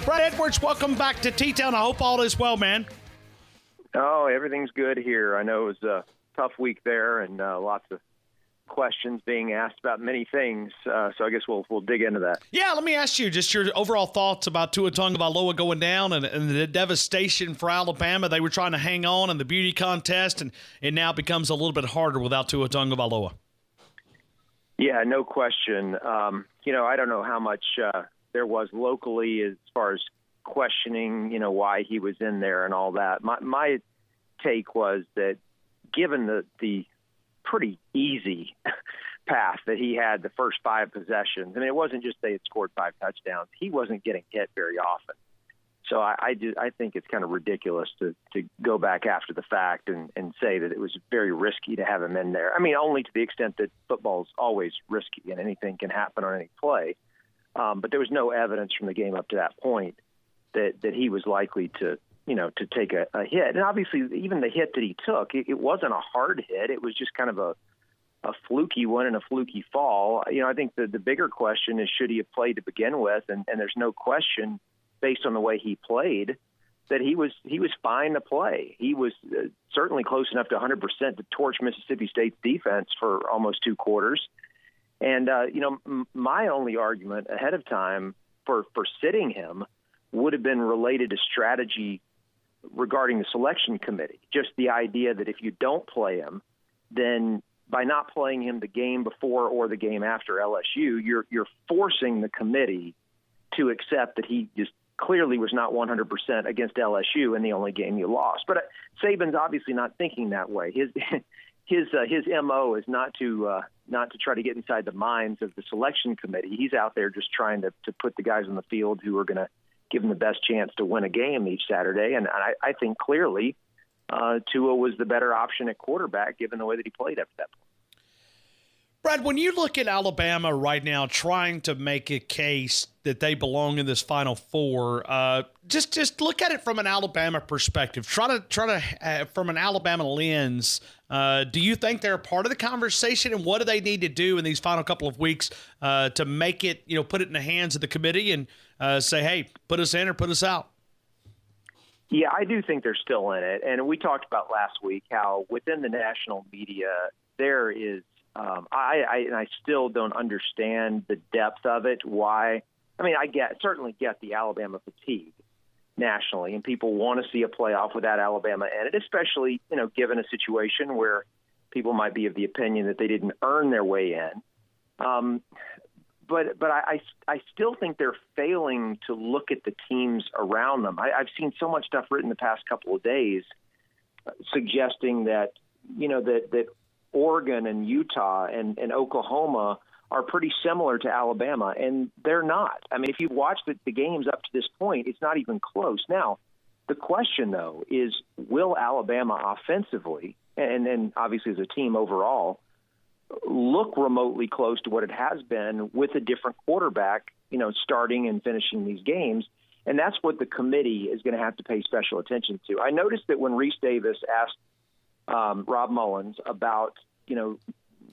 Brad Edwards, welcome back to T-Town. I hope all is well, man. Oh, everything's good here. I know it was a tough week there and lots of questions being asked about many things. So I guess we'll dig into that. Yeah, let me ask you just your overall thoughts about Tua Tagovailoa going down and the devastation for Alabama. They were trying to hang on in the beauty contest, and it now becomes a little bit harder without Tua Tagovailoa. Yeah, no question. I don't know how much there was locally as far as questioning, why he was in there and all that. My take was that given the pretty easy path that he had the first 5 possessions, it wasn't just they had scored 5 touchdowns. He wasn't getting hit very often. So I think it's kind of ridiculous to go back after the fact and say that it was very risky to have him in there. Only to the extent that football's always risky and anything can happen on any play. But there was no evidence from the game up to that point that he was likely to take a hit. And obviously, even the hit that he took, it wasn't a hard hit. It was just kind of a fluky one and a fluky fall. I think the bigger question is, should he have played to begin with? And there's no question, based on the way he played, that he was fine to play. He was certainly close enough to 100% to torch Mississippi State's defense for almost 2 quarters. And, my only argument ahead of time for sitting him would have been related to strategy regarding the selection committee. Just the idea that if you don't play him, then by not playing him the game before or the game after LSU, you're forcing the committee to accept that he just clearly was not 100% against LSU in the only game you lost. But Saban's obviously not thinking that way. His MO is not to try to get inside the minds of the selection committee. He's out there just trying to put the guys on the field who are going to give him the best chance to win a game each Saturday. And I think clearly Tua was the better option at quarterback given the way that he played up to that point. Brad, when you look at Alabama right now trying to make a case that they belong in this Final Four, just look at it from an Alabama perspective. Try to from an Alabama lens. Do you think they're a part of the conversation, and what do they need to do in these final couple of weeks to make it, put it in the hands of the committee and say, hey, put us in or put us out? Yeah, I do think they're still in it. And we talked about last week how within the national media there is I still don't understand the depth of it. Why? I certainly get the Alabama fatigue nationally, and people want to see a playoff without Alabama in it, especially, given a situation where people might be of the opinion that they didn't earn their way in. But I still think they're failing to look at the teams around them. I've seen so much stuff written the past couple of days suggesting that, that Oregon and Utah and Oklahoma are pretty similar to Alabama, and they're not. If you've watched the games up to this point, it's not even close. Now, the question, though, is will Alabama offensively, and obviously as a team overall, look remotely close to what it has been with a different quarterback, starting and finishing these games? And that's what the committee is going to have to pay special attention to. I noticed that when Reese Davis asked Rob Mullins about,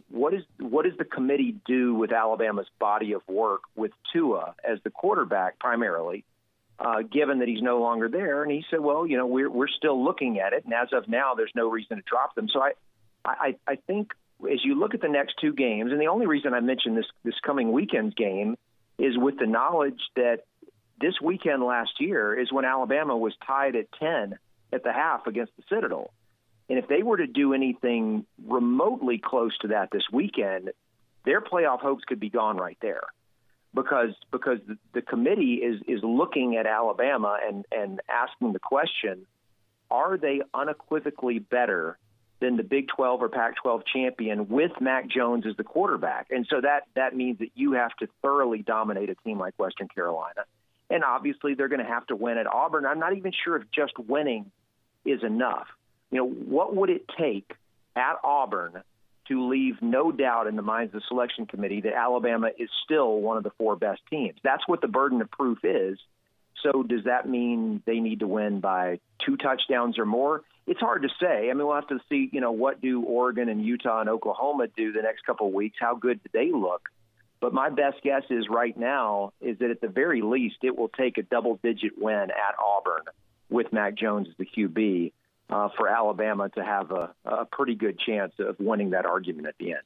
what does the committee do with Alabama's body of work with Tua as the quarterback primarily, given that he's no longer there? And he said, well, we're still looking at it, and as of now, there's no reason to drop them. So I think as you look at the next 2 games, and the only reason I mentioned this coming weekend's game is with the knowledge that this weekend last year is when Alabama was tied at 10 at the half against the Citadel. And if they were to do anything remotely close to that this weekend, their playoff hopes could be gone right there, because the committee is looking at Alabama and asking the question, are they unequivocally better than the Big 12 or Pac-12 champion with Mac Jones as the quarterback? And so that means that you have to thoroughly dominate a team like Western Carolina. And obviously they're going to have to win at Auburn. I'm not even sure if just winning is enough. What would it take at Auburn to leave no doubt in the minds of the selection committee that Alabama is still one of the 4 best teams? That's what the burden of proof is. So does that mean they need to win by 2 touchdowns or more? It's hard to say. We'll have to see, what do Oregon and Utah and Oklahoma do the next couple of weeks? How good do they look But my best guess is right now is that at the very least it will take a double-digit win at Auburn with Mac Jones as the QB for Alabama to have a pretty good chance of winning that argument at the end.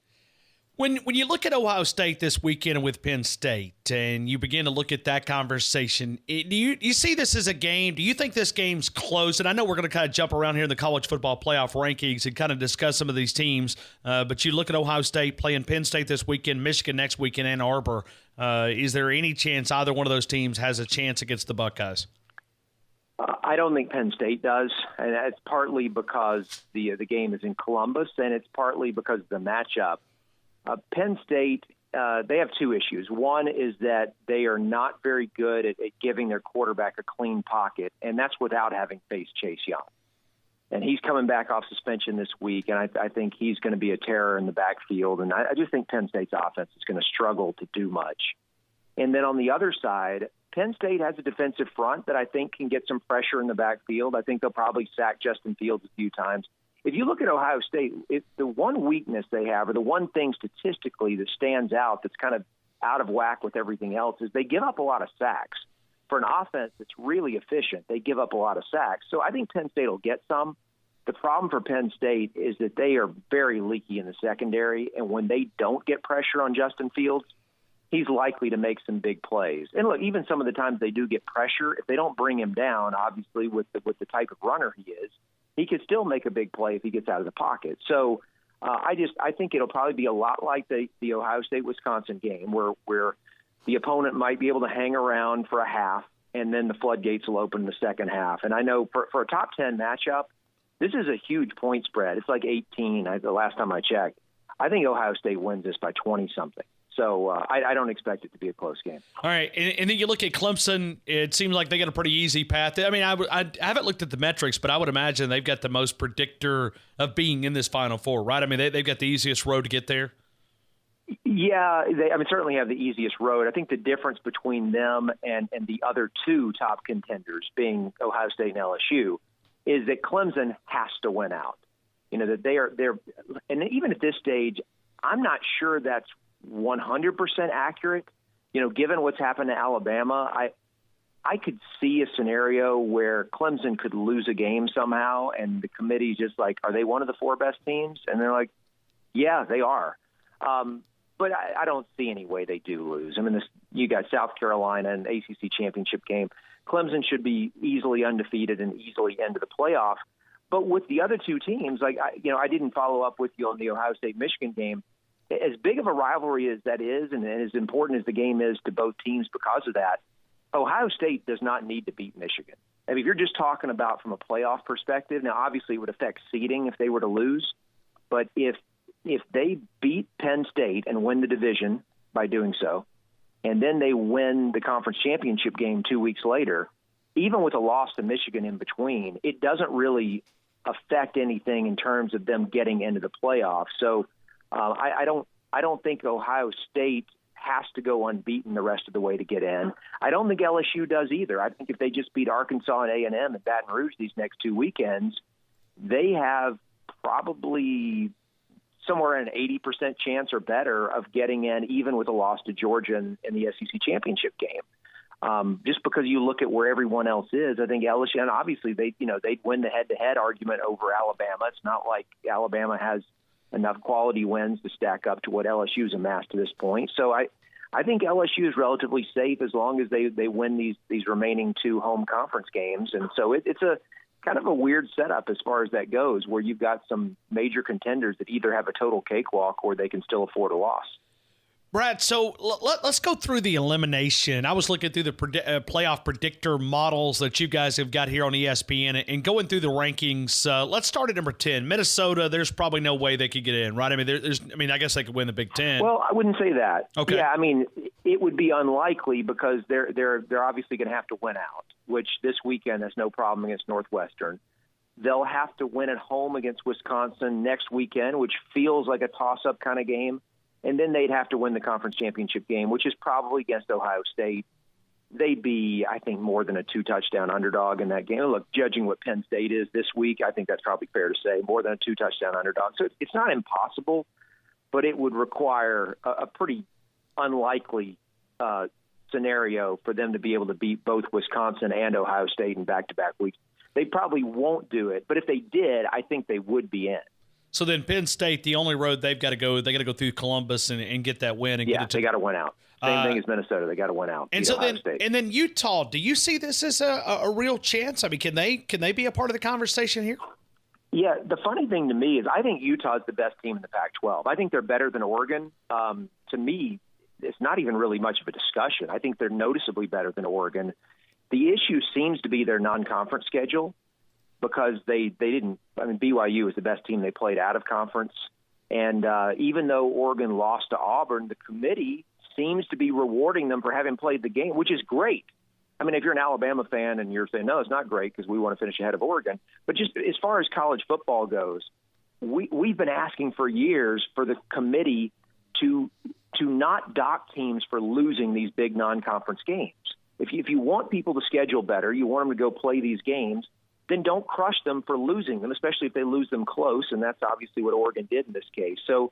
When you look at Ohio State this weekend with Penn State and you begin to look at that conversation, do you see this as a game? Do you think this game's close? And I know we're going to kind of jump around here in the college football playoff rankings and kind of discuss some of these teams, but you look at Ohio State playing Penn State this weekend, Michigan next weekend, Ann Arbor. Is there any chance either one of those teams has a chance against the Buckeyes? I don't think Penn State does, and it's partly because the game is in Columbus, and it's partly because of the matchup. Penn State, they have two issues. One is that they are not very good at giving their quarterback a clean pocket, and that's without having faced Chase Young. And he's coming back off suspension this week, and I think he's going to be a terror in the backfield. And I just think Penn State's offense is going to struggle to do much. And then on the other side, Penn State has a defensive front that I think can get some pressure in the backfield. I think they'll probably sack Justin Fields a few times. If you look at Ohio State, the one weakness they have, or the one thing statistically that stands out that's kind of out of whack with everything else, is they give up a lot of sacks. For an offense that's really efficient, they give up a lot of sacks. So I think Penn State will get some. The problem for Penn State is that they are very leaky in the secondary, and when they don't get pressure on Justin Fields, he's likely to make some big plays. And look, even some of the times they do get pressure, if they don't bring him down, obviously with the type of runner he is, he could still make a big play if he gets out of the pocket. So I think it'll probably be a lot like the Ohio State-Wisconsin game where the opponent might be able to hang around for a half, and then the floodgates will open in the second half. And I know for a top 10 matchup, this is a huge point spread. It's like 18 the last time I checked. I think Ohio State wins this by 20-something. So I don't expect it to be a close game. All right, and then you look at Clemson. It seems like they got a pretty easy path. I mean, I haven't looked at the metrics, but I would imagine they've got the most predictor of being in this Final Four, right? I mean, they've got the easiest road to get there. Yeah, they certainly have the easiest road. I think the difference between them and the other two top contenders, being Ohio State and LSU, is that Clemson has to win out. You know, that they're and even at this stage, I'm not sure that's 100% accurate. You know, given what's happened to Alabama, I could see a scenario where Clemson could lose a game somehow, and the committee's just like, are they one of the four best teams? And they're like, yeah, they are. But I don't see any way they do lose. I mean, you got South Carolina and ACC championship game. Clemson should be easily undefeated and easily into the playoff. But with the other two teams, I didn't follow up with you on the Ohio State-Michigan game. As big of a rivalry as that is, and as important as the game is to both teams because of that, Ohio State does not need to beat Michigan. I mean, if you're just talking about from a playoff perspective, now obviously it would affect seeding if they were to lose, but if they beat Penn State and win the division by doing so, and then they win the conference championship game 2 weeks later, even with a loss to Michigan in between, it doesn't really affect anything in terms of them getting into the playoffs. So I don't think Ohio State has to go unbeaten the rest of the way to get in. I don't think LSU does either. I think if they just beat Arkansas and A&M and Baton Rouge these next 2 weekends, they have probably somewhere an 80% chance or better of getting in, even with a loss to Georgia in the SEC championship game. Just because you look at where everyone else is, I think LSU, and obviously they'd win the head-to-head argument over Alabama. It's not like Alabama has enough quality wins to stack up to what LSU's amassed to this point. So I think LSU is relatively safe as long as they win these remaining two home conference games. And so it's a kind of a weird setup as far as that goes, where you've got some major contenders that either have a total cakewalk or they can still afford a loss. Brad, so let's go through the elimination. I was looking through the playoff predictor models that you guys have got here on ESPN and going through the rankings. Let's start at number 10. Minnesota, there's probably no way they could get in, right? I mean, I guess they could win the Big Ten. Well, I wouldn't say that. Okay. Yeah, I mean, it would be unlikely because they're obviously going to have to win out, which this weekend that's no problem against Northwestern. They'll have to win at home against Wisconsin next weekend, which feels like a toss-up kind of game. And then they'd have to win the conference championship game, which is probably against Ohio State. They'd be, I think, more than a 2-touchdown underdog in that game. Look, judging what Penn State is this week, I think that's probably fair to say, more than a 2-touchdown underdog. So it's not impossible, but it would require a pretty unlikely scenario for them to be able to beat both Wisconsin and Ohio State in back-to-back weeks. They probably won't do it, but if they did, I think they would be in. So then Penn State, the only road they've got to go, they got to go through Columbus and get that win. And yeah, get it to, they got to win out. Same thing as Minnesota. They got to win out. And so then Utah, do you see this as a real chance? I mean, can they be a part of the conversation here? Yeah, the funny thing to me is I think Utah is the best team in the Pac-12. I think they're better than Oregon. To me, it's not even really much of a discussion. I think they're noticeably better than Oregon. The issue seems to be their non-conference schedule because they didn't – I mean, BYU is the best team they played out of conference. And even though Oregon lost to Auburn, the committee seems to be rewarding them for having played the game, which is great. I mean, if you're an Alabama fan and you're saying, no, it's not great because we want to finish ahead of Oregon. But just as far as college football goes, we've been asking for years for the committee to not dock teams for losing these big non-conference games. If you want people to schedule better, you want them to go play these games, then don't crush them for losing them, especially if they lose them close, and that's obviously what Oregon did in this case. So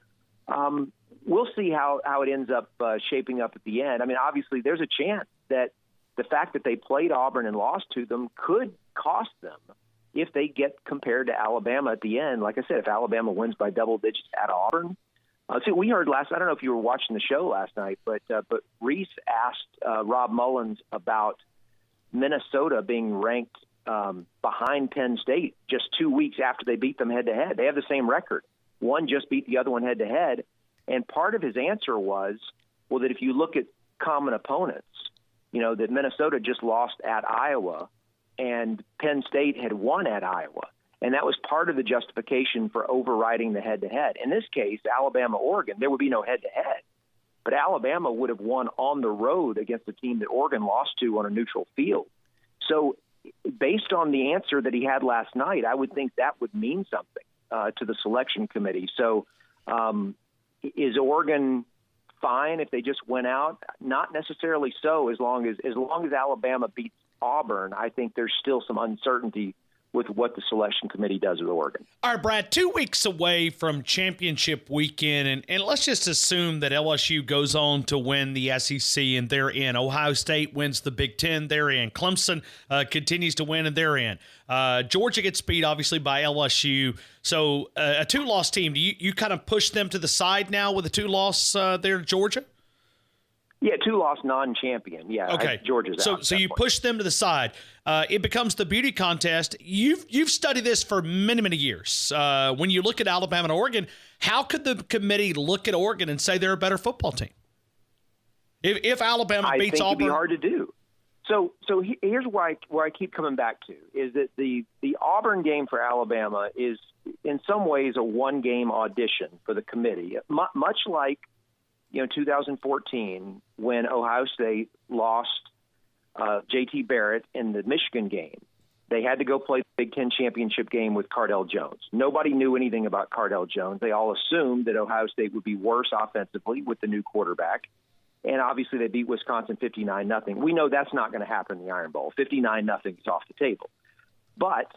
we'll see how it ends up shaping up at the end. I mean, obviously there's a chance that the fact that they played Auburn and lost to them could cost them if they get compared to Alabama at the end. Like I said, if Alabama wins by double digits at Auburn. See, we heard I don't know if you were watching the show last night, but Reese asked Rob Mullins about Minnesota being ranked behind Penn State just 2 weeks after they beat them head-to-head. They have the same record. One just beat the other one head-to-head. And part of his answer was, well, that if you look at common opponents, you know, that Minnesota just lost at Iowa and Penn State had won at Iowa. And that was part of the justification for overriding the head-to-head. In this case, Alabama-Oregon, there would be no head-to-head. But Alabama would have won on the road against a team that Oregon lost to on a neutral field. So based on the answer that he had last night, I would think that would mean something to the selection committee. So is Oregon fine if they just went out? Not necessarily so, as long as Alabama beats Auburn. I think there's still some uncertainty with what the selection committee does with Oregon. All right, Brad, 2 weeks away from championship weekend, and let's just assume that LSU goes on to win the SEC and they're in. Ohio State wins the Big Ten, they're in. Clemson continues to win and they're in. Georgia gets beat, obviously, by LSU. So a two-loss team, do you kind of push them to the side now with a two-loss there, Georgia? Yeah, two-loss non-champion. Yeah, okay. Georgia's out. So you push them to the side. It becomes the beauty contest. You've studied this for many, many years. When you look at Alabama and Oregon, how could the committee look at Oregon and say they're a better football team? If Alabama beats Auburn, it'd be hard to do. So here's where I keep coming back to is that the Auburn game for Alabama is in some ways a one-game audition for the committee, much like 2014 when Ohio State lost J.T. Barrett in the Michigan game. They had to go play the Big Ten championship game with Cardell Jones. Nobody knew anything about Cardell Jones. They all assumed that Ohio State would be worse offensively with the new quarterback. And obviously they beat Wisconsin 59-0. We know that's not going to happen in the Iron Bowl. 59-0 is off the table. But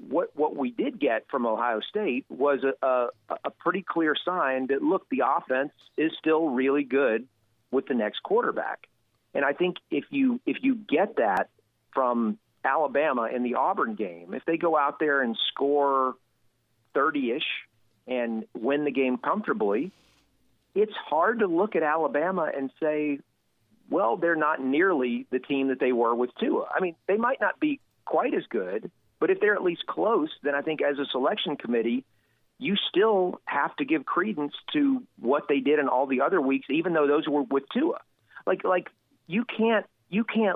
what we did get from Ohio State was a pretty clear sign that, look, the offense is still really good with the next quarterback. And I think if you get that from Alabama in the Auburn game, if they go out there and score 30-ish and win the game comfortably, it's hard to look at Alabama and say, well, they're not nearly the team that they were with Tua. I mean, they might not be quite as good, but if they're at least close, then I think as a selection committee, you still have to give credence to what they did in all the other weeks, even though those were with Tua. Like you can't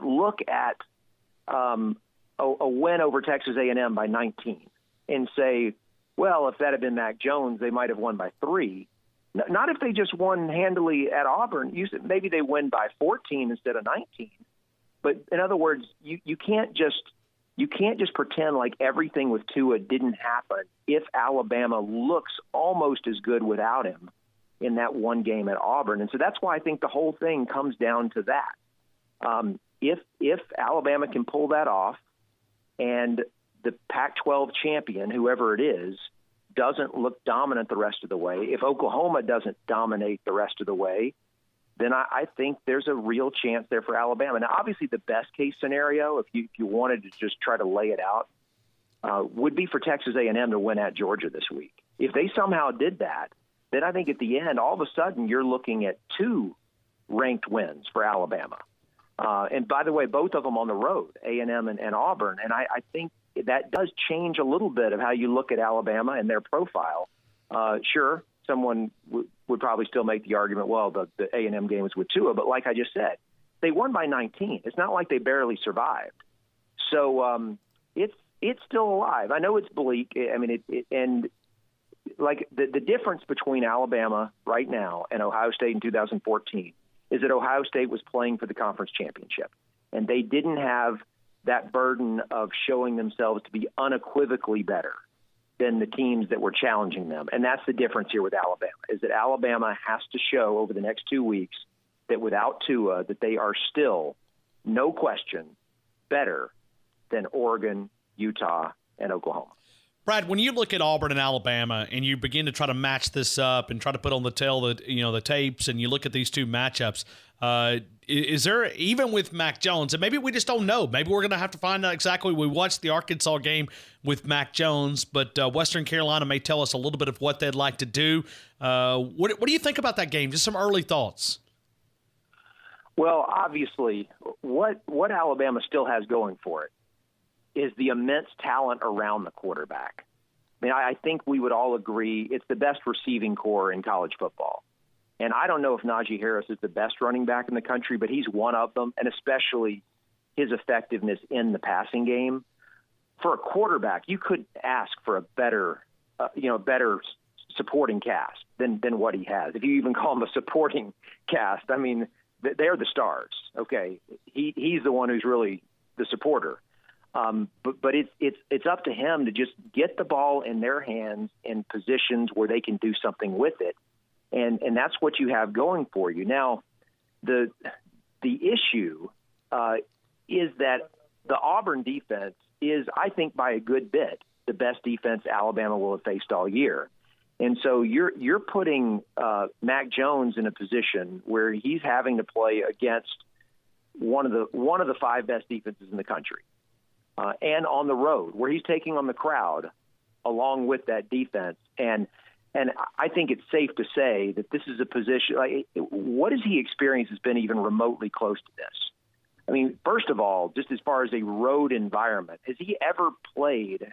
look at a win over Texas A&M by 19 and say, well, if that had been Mac Jones, they might have won by 3. Not if they just won handily at Auburn. Maybe they win by 14 instead of 19. But in other words, you can't just pretend like everything with Tua didn't happen if Alabama looks almost as good without him in that one game at Auburn. And so that's why I think the whole thing comes down to that. If Alabama can pull that off and the Pac-12 champion, whoever it is, doesn't look dominant the rest of the way, if Oklahoma doesn't dominate the rest of the way, then I think there's a real chance there for Alabama. Now, obviously, the best-case scenario, if you wanted to just try to lay it out, would be for Texas A&M to win at Georgia this week. If they somehow did that, then I think at the end, all of a sudden, you're looking at 2 ranked wins for Alabama. And by the way, both of them on the road, A&M and Auburn. And I think that does change a little bit of how you look at Alabama and their profile. Sure, someone would probably still make the argument, well, the A&M game was with Tua. But like I just said, they won by 19. It's not like they barely survived. So it's still alive. I know it's bleak. I mean, and like the difference between Alabama right now and Ohio State in 2014 is that Ohio State was playing for the conference championship, and they didn't have that burden of showing themselves to be unequivocally better than the teams that were challenging them. And that's the difference here with Alabama, is that Alabama has to show over the next 2 weeks that without Tua, that they are still, no question, better than Oregon, Utah, and Oklahoma. Brad, when you look at Auburn and Alabama and you begin to try to match this up and try to put on the tapes, and you look at these 2 matchups, is there, even with Mac Jones, and maybe we just don't know, maybe we're going to have to find out exactly. We watched the Arkansas game with Mac Jones, but Western Carolina may tell us a little bit of what they'd like to do. What do you think about that game? Just some early thoughts. Well, obviously, what Alabama still has going for it is the immense talent around the quarterback. I mean, I think we would all agree it's the best receiving core in college football. And I don't know if Najee Harris is the best running back in the country, but he's one of them, and especially his effectiveness in the passing game. For a quarterback, you couldn't ask for a better supporting cast than what he has. If you even call him a supporting cast, I mean, they're the stars. Okay, he's the one who's really the supporter. But it's up to him to just get the ball in their hands in positions where they can do something with it. And that's what you have going for you. Now, the issue is that the Auburn defense is, I think, by a good bit, the best defense Alabama will have faced all year. And so you're putting Mac Jones in a position where he's having to play against one of the 5 best defenses in the country. And on the road, where he's taking on the crowd along with that defense. And I think it's safe to say that this is a position, like, what has he experienced has been even remotely close to this? I mean, first of all, just as far as a road environment, has he ever played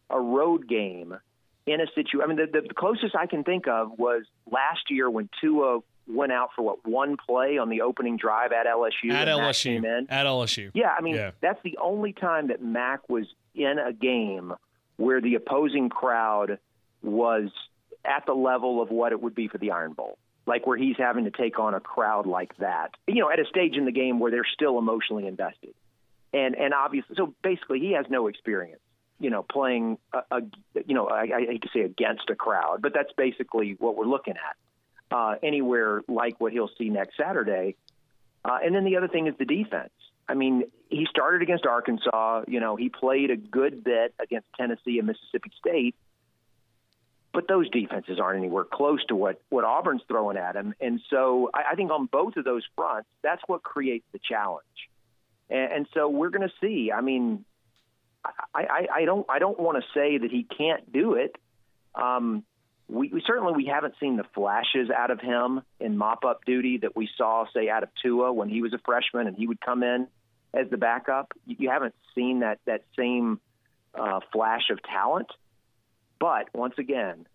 a road game in a situation? I mean, the closest I can think of was last year when Tua went out for one play on the opening drive at LSU. At LSU. Yeah, I mean, That's the only time that Mac was in a game where the opposing crowd was at the level of what it would be for the Iron Bowl, like where he's having to take on a crowd like that, at a stage in the game where they're still emotionally invested. And obviously, so basically he has no experience, playing, I hate to say against a crowd, but that's basically what we're looking at. Anywhere like what he'll see next Saturday. And then the other thing is the defense. I mean, he started against Arkansas. He played a good bit against Tennessee and Mississippi State. But those defenses aren't anywhere close to what Auburn's throwing at him. And so I think on both of those fronts, that's what creates the challenge. And so we're going to see. I mean, I don't want to say that he can't do it. We certainly haven't seen the flashes out of him in mop-up duty that we saw, say, out of Tua when he was a freshman and he would come in as the backup. You haven't seen that same flash of talent. But once again,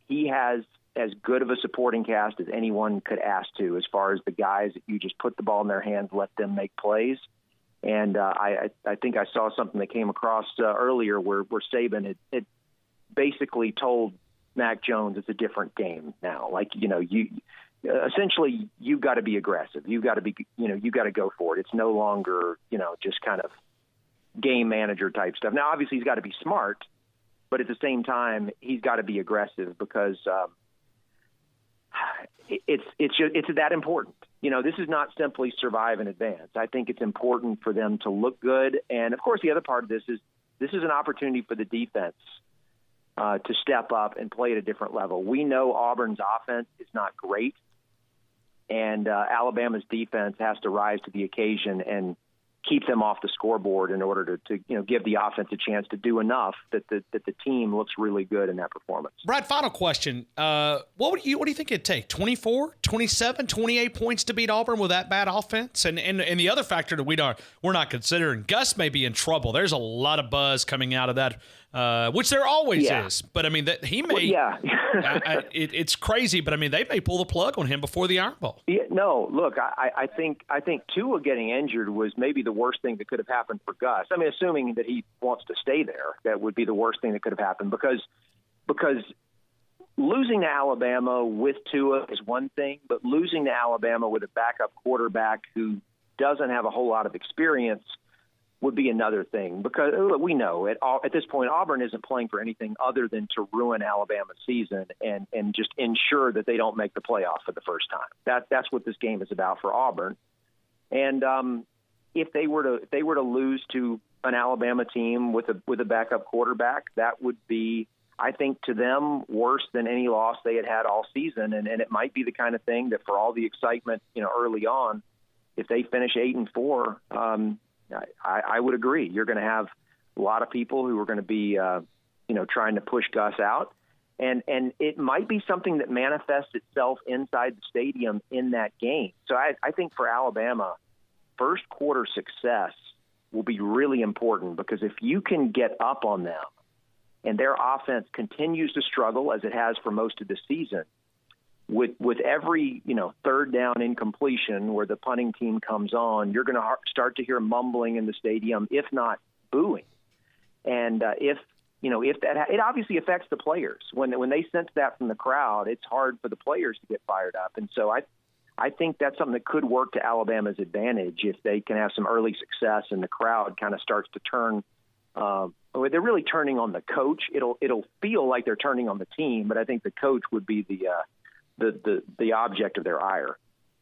he has as good of a supporting cast as anyone could ask to, as far as the guys that you just put the ball in their hands, let them make plays. And I think I saw something that came across earlier where Saban had basically told Mac Jones it's a different game now. Like, you essentially you've got to be aggressive. You've got to be, you've got to go for it. It's no longer, just kind of game manager type stuff. Now, obviously he's got to be smart, but at the same time, he's got to be aggressive because it's that important. This is not simply survive and advance. I think it's important for them to look good. And, of course, the other part of this is an opportunity for the defense to step up and play at a different level. We know Auburn's offense is not great, and Alabama's defense has to rise to the occasion and keep them off the scoreboard in order to give the offense a chance to do enough that the team looks really good in that performance. Brad, final question. What do you think it'd take? 24, 27, 28 points to beat Auburn with that bad offense? And the other factor that we're not considering, Gus may be in trouble. There's a lot of buzz coming out of that, which there always is. But, I mean, that he may it's crazy, but, I mean, they may pull the plug on him before the Iron Bowl. Yeah, no, look, I think Tua getting injured was maybe the worst thing that could have happened for Gus. I mean, assuming that he wants to stay there, that would be the worst thing that could have happened because losing to Alabama with Tua is one thing, but losing to Alabama with a backup quarterback who doesn't have a whole lot of experience would be another thing, because we know at this point Auburn isn't playing for anything other than to ruin Alabama's season and just ensure that they don't make the playoff for the first time. That's what this game is about for Auburn. And if they were to lose to an Alabama team with a backup quarterback, that would be, I think, to them worse than any loss they had all season. And it might be the kind of thing that, for all the excitement, early on, if they finish 8-4, I would agree. You're going to have a lot of people who are going to be, trying to push Gus out. And it might be something that manifests itself inside the stadium in that game. So I think for Alabama, first quarter success will be really important, because if you can get up on them and their offense continues to struggle, as it has for most of the season, with every third down incompletion where the punting team comes on, you're going to start to hear mumbling in the stadium, if not booing. And if that, it obviously affects the players when they sense that from the crowd. It's hard for the players to get fired up, and so I think that's something that could work to Alabama's advantage if they can have some early success and the crowd kind of starts to turn. They're really turning on the coach. It'll feel like they're turning on the team, but I think the coach would be the object of their ire.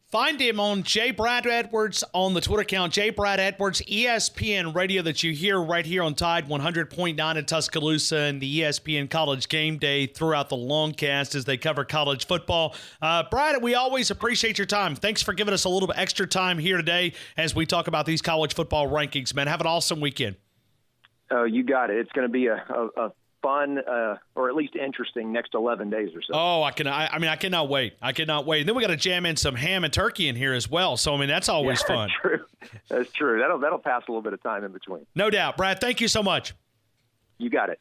Find him on J. Brad Edwards on the Twitter account, J. Brad Edwards, ESPN radio that you hear right here on Tide 100.9 in Tuscaloosa, and the ESPN College Game Day throughout the long cast as they cover college football. Brad, we always appreciate your time. Thanks for giving us a little bit extra time here today as we talk about these college football rankings, man. Have an awesome weekend. Oh, you got it. It's going to be a fun, or at least interesting, next 11 days or so. Oh, I cannot wait. I cannot wait. And then we got to jam in some ham and turkey in here as well. So, that's always fun. That's true. That'll pass a little bit of time in between. No doubt. Brad, thank you so much. You got it.